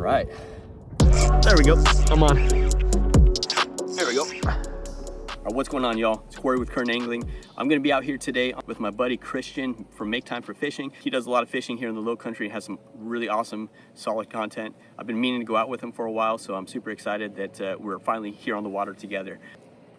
right. There we go. I'm on. There we go. All right, what's going on, y'all? It's Corey with Current Angling. I'm gonna be out here today with my buddy Christian from Make Time for Fishing. He does a lot of fishing here in the Lowcountry, has some really awesome, solid content. I've been meaning to go out with him for a while, so I'm super excited that we're finally here on the water together.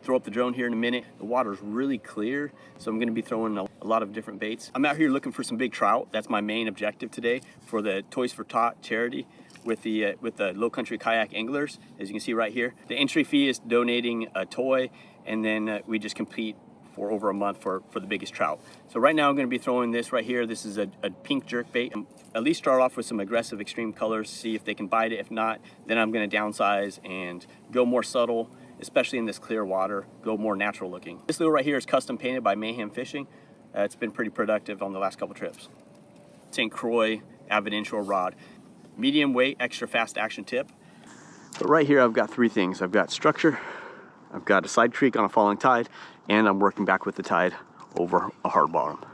Throw up the drone here in a minute. The water's really clear, so I'm gonna be throwing a lot of different baits. I'm out here looking for some big trout. That's my main objective today for the Toys for Tot charity with the Lowcountry Kayak Anglers, as you can see right here. The entry fee is donating a toy, and then we just compete for over a month for the biggest trout. So right now I'm gonna be throwing this right here. This is a pink jerk bait. At least start off with some aggressive extreme colors, see if they can bite it. If not, then I'm gonna downsize and go more subtle, especially in this clear water, go more natural looking. This lure right here is custom painted by Mayhem Fishing. It's been pretty productive on the last couple trips. St. Croix Avid Inshore rod. Medium weight, extra fast action tip. But right here I've got three things. I've got structure, I've got a side creek on a falling tide, and I'm working back with the tide over a hard bottom.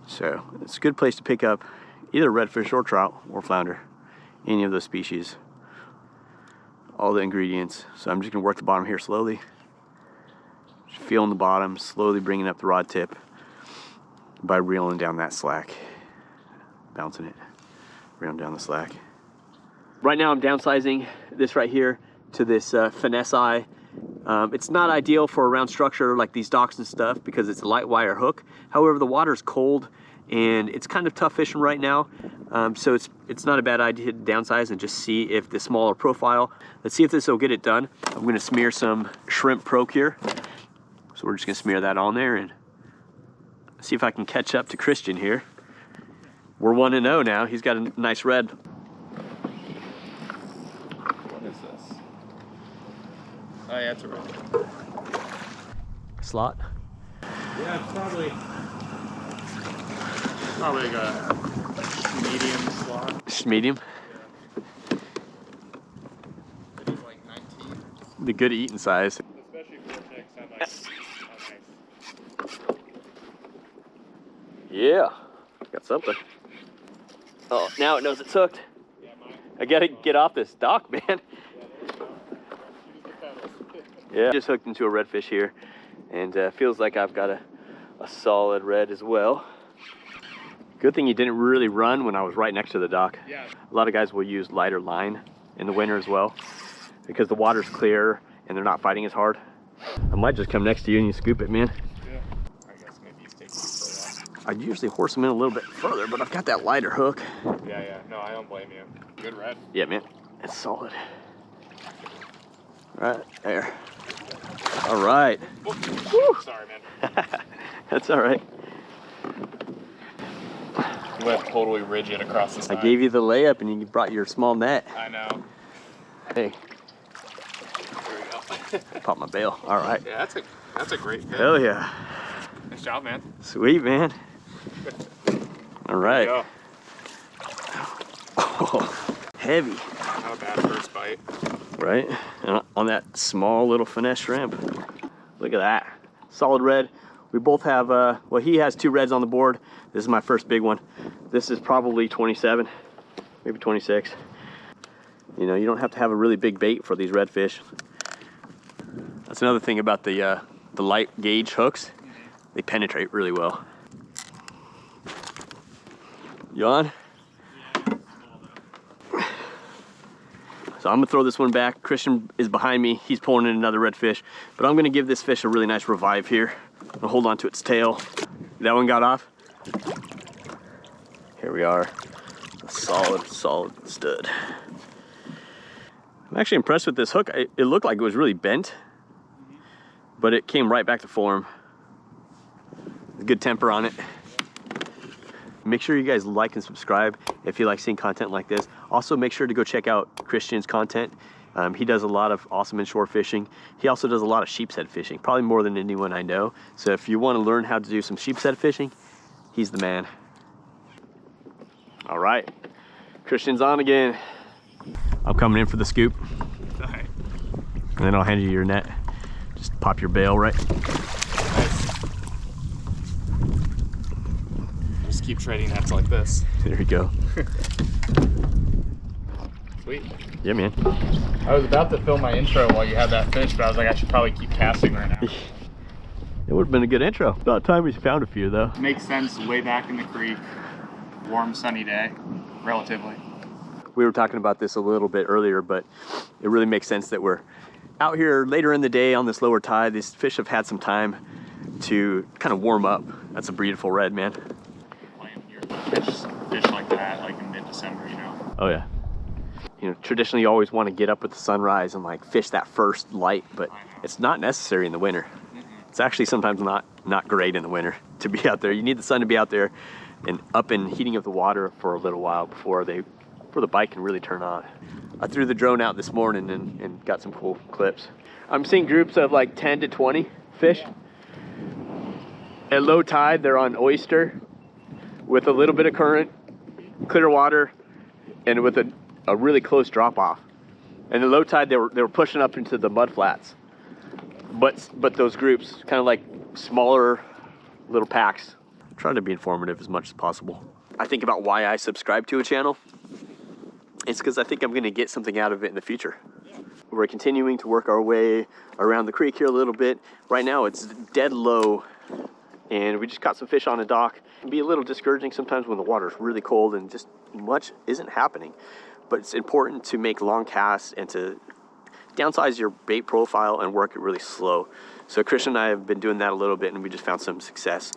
So it's a good place to pick up either redfish or trout or flounder, any of those species. All the ingredients. So I'm just gonna work the bottom here slowly. Just feeling the bottom, slowly bringing up the rod tip by reeling down that slack. Bouncing it, reeling down the slack. Right now I'm downsizing this right here to this finesse eye. It's not ideal for a round structure like these docks and stuff because it's a light wire hook. However, the water's cold and it's kind of tough fishing right now. So it's not a bad idea to downsize and just see if the smaller profile. Let's see if this will get it done. I'm gonna smear some shrimp procure. So we're just gonna smear that on there and see if I can catch up to Christian here. We're 1-0 now. He's got a nice red. What is this? Oh yeah, it's a red. Slot? Yeah, it's probably like a medium slot. Just medium? Yeah. It is like 19. The good eating size. Especially for a next time, like, oh, nice. Yeah, got something. Oh, now it knows it's hooked. Yeah, mine. I gotta get off this dock, man. Yeah, there you go. Use the pedals. Yeah, just hooked into a redfish here, and feels like I've got a solid red as well. Good thing you didn't really run when I was right next to the dock. Yeah. A lot of guys will use lighter line in the winter as well, because the water's clear and they're not fighting as hard. I might just come next to you and you scoop it, man. Yeah. I guess maybe you take these for I'd usually horse them in a little bit further, but I've got that lighter hook. that. Yeah. No, I don't blame you. Good red. Yeah, man, it's solid. Right there. All right. Woo. Sorry, man. That's all right. You went totally rigid across the side. I gave you the layup and you brought your small net. I know. Hey, There we go. pop my bail. All right. Yeah, that's a great hit. Hell yeah. Nice job, man. Sweet, man. All right. Go. Oh, heavy. Not a bad first bite. Right? And on that small little finesse shrimp. Look at that. Solid red. We both have, well, he has 2 reds on the board. This is my first big one. This is probably 27, maybe 26. You know, you don't have to have a really big bait for these redfish. That's another thing about the light gauge hooks. They penetrate really well. You on? So I'm gonna throw this one back. Christian is behind me. He's pulling in another redfish, but I'm gonna give this fish a really nice revive here. I'm gonna hold on to its tail. That one got off. Here we are. A solid stud. I'm actually impressed with this hook. It looked like it was really bent, but it came right back to form. Good temper on it. Make sure you guys like and subscribe if you like seeing content like this. Also, make sure to go check out Christian's content. He does a lot of awesome inshore fishing. He also does a lot of sheepshead fishing, probably more than anyone I know. So if you want to learn how to do some sheepshead fishing, he's the man. All right, Christian's on again. I'm coming in for the scoop. All right. And then I'll hand you your net. Just pop your bail right. Nice. Just keep trading nets like this. There you go. Sweet. Sweet. Yeah, man. I was about to film my intro while you had that fish, but I was like, I should probably keep casting right now. It would have been a good intro. About time we found a few, though. Makes sense way back in the creek. Warm, sunny day, relatively. We were talking about this a little bit earlier, but it really makes sense that we're out here later in the day on this lower tide. These fish have had some time to kind of warm up. That's a beautiful red, man. Playing here, fish like that, like in mid-December, you know. Oh yeah. You know, traditionally you always want to get up with the sunrise and like fish that first light, but it's not necessary in the winter. It's actually sometimes not great in the winter to be out there. You need the sun to be out there and up and heating up the water for a little while before the bite can really turn on. I threw the drone out this morning and got some cool clips. I'm seeing groups of like 10 to 20 fish. At low tide, they're on oyster with a little bit of current, clear water, and with a really close drop off. And at low tide, they were pushing up into the mud flats. But those groups, kind of like smaller little packs. I'm trying to be informative as much as possible. I think about why I subscribe to a channel. It's because I think I'm going to get something out of it in the future. We're continuing to work our way around the creek here a little bit. Right now it's dead low and we just caught some fish on a dock. It can be a little discouraging sometimes when the water's really cold and just much isn't happening. But it's important to make long casts and to downsize your bait profile and work it really slow. So Christian and I have been doing that a little bit and we just found some success.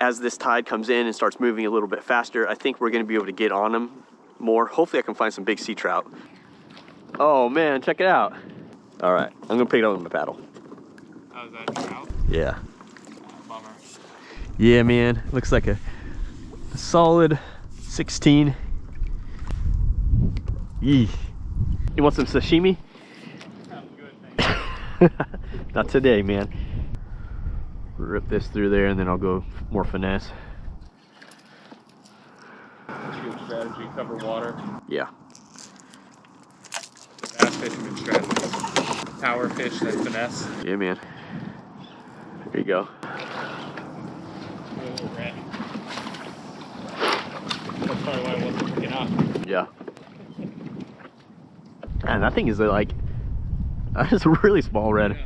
As this tide comes in and starts moving a little bit faster, I think we're going to be able to get on them more. Hopefully I can find some big sea trout. Oh man, check it out. All right, I'm gonna pick it up with my paddle. Oh, is that trout? Yeah. Bummer. Yeah, man, looks like a solid 16. Yee. You want some sashimi? Sounds good, thanks. Not today, man. Rip this through there and then I'll go more finesse. That's a good strategy. Cover water. Yeah. Bass fishing, good strategy. Power fish, then finesse. Yeah, man. There you go. Oh, red. That's probably why I wasn't picking up. Yeah. And that thing is like, that's a really small red. Yeah.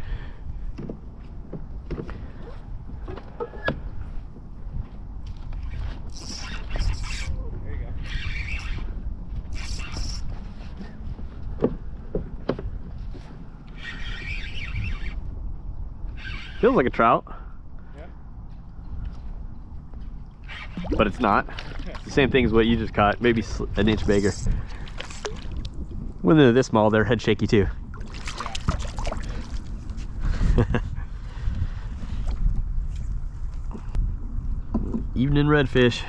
Feels like a trout. Yeah. But it's not. It's the same thing as what you just caught, maybe an inch bigger. When they're this small, they're head shaky too. Yeah. Evening redfish.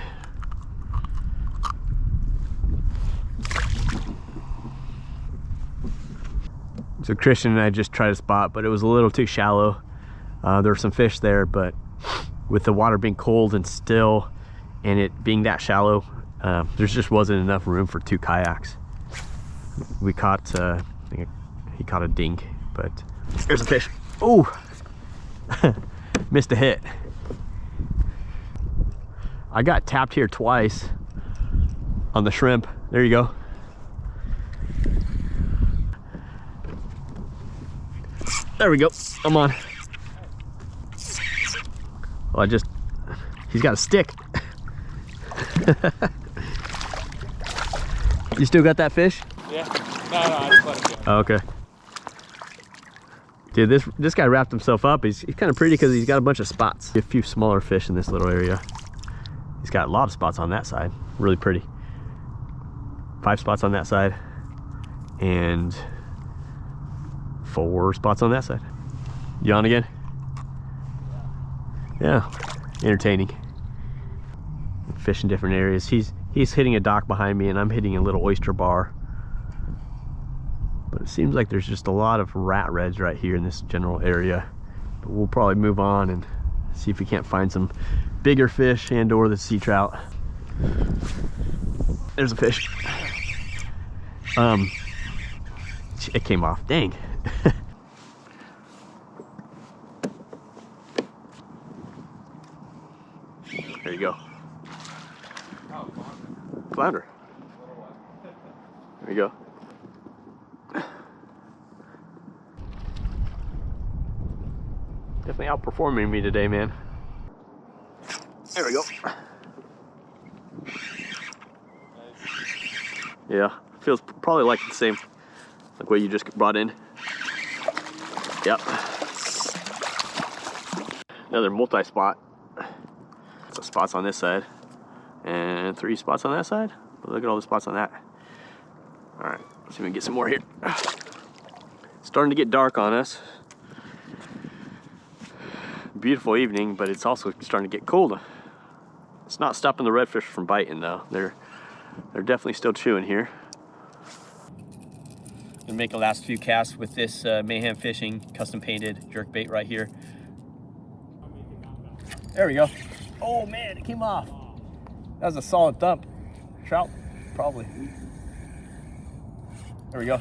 So Christian and I just tried a spot, but it was a little too shallow. There were some fish there, but with the water being cold and still and it being that shallow, there just wasn't enough room for 2 kayaks. We caught, I think he caught a dink, but there's a fish. Oh, missed a hit. I got tapped here twice on the shrimp. There you go. There we go, I'm on. Well, he's got a stick. You still got that fish? Yeah. No, I just let him go. Oh, okay. Dude, this guy wrapped himself up. He's kind of pretty because he's got a bunch of spots. A few smaller fish in this little area. He's got a lot of spots on that side. Really pretty. 5 spots on that side. And 4 spots on that side. You on again? Yeah, entertaining. Fish in different areas. He's hitting a dock behind me and I'm hitting a little oyster bar. But it seems like there's just a lot of rat reds right here in this general area. But we'll probably move on and see if we can't find some bigger fish and or the sea trout. There's a fish. It came off, dang. There you go. Oh, Flounder. There you go. Definitely outperforming me today, man. There we go. Yeah, feels probably like the same, like what you just brought in. Yep. Another multi-spot. So spots on this side and 3 spots on that side. Look at all the spots on that. All right, let's see if we can get some more here. It's starting to get dark on us. Beautiful evening, but it's also starting to get cold. It's not stopping the redfish from biting though. They're definitely still chewing here. Gonna make the last few casts with this Mayhem Fishing custom painted jerkbait right here. There we go. Oh man, it came off. That was a solid thump. Trout, probably. There we go.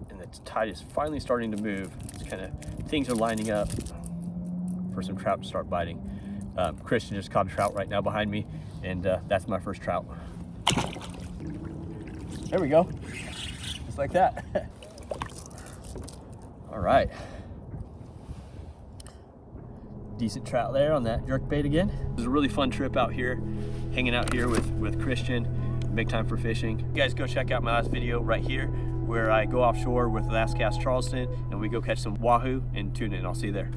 And the tide is finally starting to move. It's kind of, things are lining up for some trout to start biting. Christian just caught a trout right now behind me, and that's my first trout. There we go. Just like that. All right. Decent trout there on that jerkbait again. It was a really fun trip out here, hanging out here with Christian, Make Time for Fishing. You guys go check out my last video right here where I go offshore with Last Cast Charleston and we go catch some wahoo and tuna, and I'll see you there.